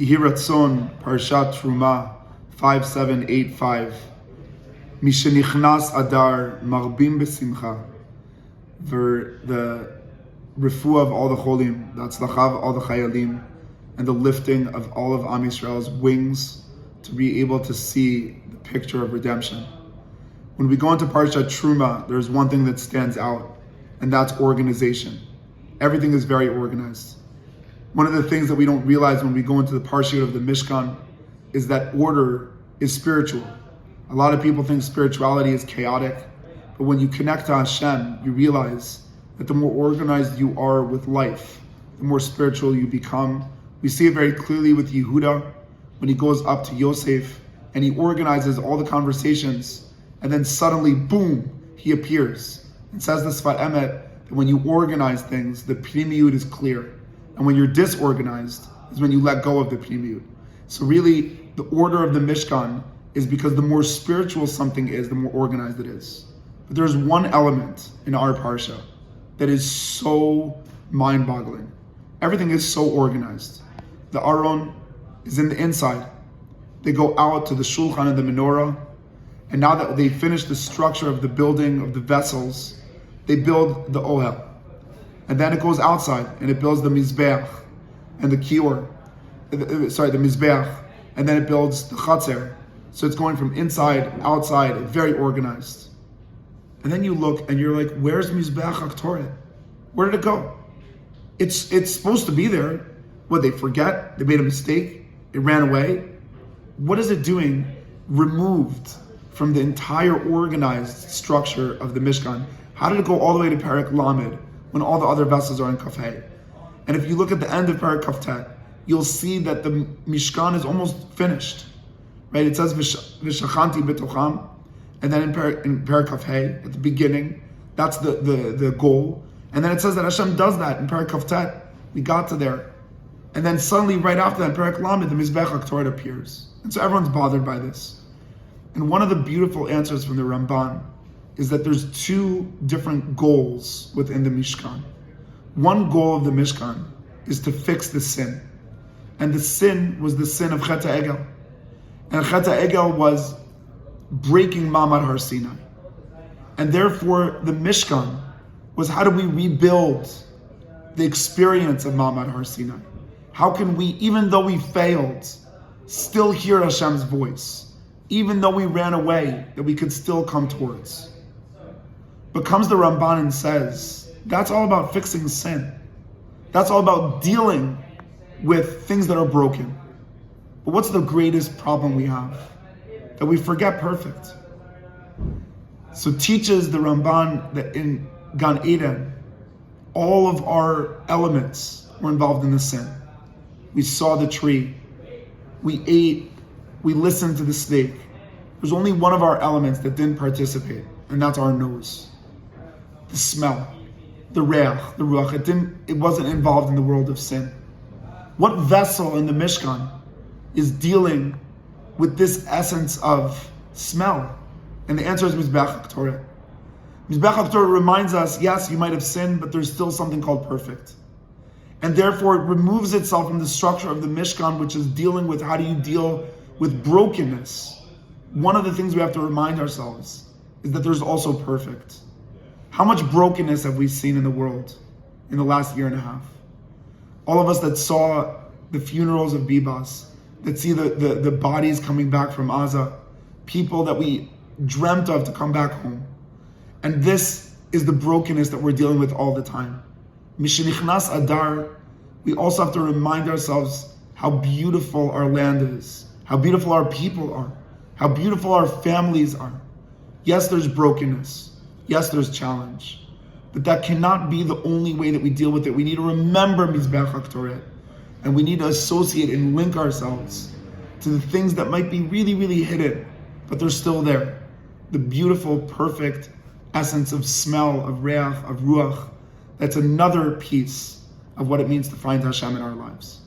Yehi Ratzon, Parshat Truma, 5785. Mishenichnas Adar, Marbim Besimcha. For the refuah of all the cholim, the atzlacha of all the chayalim, and the lifting of all of Am Yisrael's wings to be able to see the picture of redemption. When we go into Parshat Truma, there's one thing that stands out, and that's organization. Everything is very organized. One of the things that we don't realize when we go into the Parshat of the Mishkan is that order is spiritual. A lot of people think spirituality is chaotic, but when you connect to Hashem, you realize that the more organized you are with life, the more spiritual you become. We see it very clearly with Yehuda when he goes up to Yosef and he organizes all the conversations, and then suddenly, boom, he appears and says the Sfat Emet that when you organize things, the Pnimiyut is clear. And when you're disorganized is when you let go of the Pnimiyut. So really, the order of the Mishkan is because the more spiritual something is, the more organized it is. But there's one element in our Parsha that is so mind-boggling. Everything is so organized. The Aron is in the inside. They go out to the Shulchan and the Menorah, and now that they finish the structure of the building of the vessels, they build the Ohel. And then it goes outside and it builds the Mizbeach and the Kior, the Mizbeach, and then it builds the Chatzer. So it's going from inside, outside, very organized. And then you look and you're like, where's Mizbeach HaKtoret? Where did it go? It's supposed to be there. What, they forget? They made a mistake? It ran away? What is it doing removed from the entire organized structure of the Mishkan? How did it go all the way to Perek Lamed when all the other vessels are in Kaf Hey? And if you look at the end of Perek Kaf Tet, you'll see that the Mishkan is almost finished. Right? It says V'shachanti b'tocham, and then in Perek Kaf Hey, at the beginning, that's the goal. And then it says that Hashem does that in Perek Kaf Tet. We got to there. And then suddenly, right after that, Perek Lamed, the Mizbeach HaKtoret appears. And so everyone's bothered by this. And one of the beautiful answers from the Ramban is that there's two different goals within the Mishkan. One goal of the Mishkan is to fix the sin. And the sin was the sin of Chet HaEgel. And Chet HaEgel was breaking Ma'amad Har Sinai. And therefore, the Mishkan was, how do we rebuild the experience of Ma'amad Har Sinai? How can we, even though we failed, still hear Hashem's voice? Even though we ran away, that we could still come towards. But comes the Ramban and says, that's all about fixing sin. That's all about dealing with things that are broken. But what's the greatest problem we have? That we forget perfect. So teaches the Ramban that in Gan Eden, all of our elements were involved in the sin. We saw the tree. We ate. We listened to the snake. There's only one of our elements that didn't participate, and that's our nose. The smell, the reach, the ruach, it wasn't involved in the world of sin. What vessel in the Mishkan is dealing with this essence of smell? And the answer is Mizbeach HaKtoret. Mizbeach HaKtoret reminds us, yes, you might have sinned, but there's still something called perfect. And therefore it removes itself from the structure of the Mishkan, which is dealing with how do you deal with brokenness. One of the things we have to remind ourselves is that there's also perfect. How much brokenness have we seen in the world in the last year and a half? All of us that saw the funerals of Bibas, that see the bodies coming back from Gaza, people that we dreamt of to come back home. And this is the brokenness that we're dealing with all the time. Mishenichnas Adar, we also have to remind ourselves how beautiful our land is, how beautiful our people are, how beautiful our families are. Yes, there's brokenness. Yes, there's challenge. But that cannot be the only way that we deal with it. We need to remember Mizbeach HaKtoret. And we need to associate and link ourselves to the things that might be really, really hidden, but they're still there. The beautiful, perfect essence of smell, of reach, of ruach. That's another piece of what it means to find Hashem in our lives.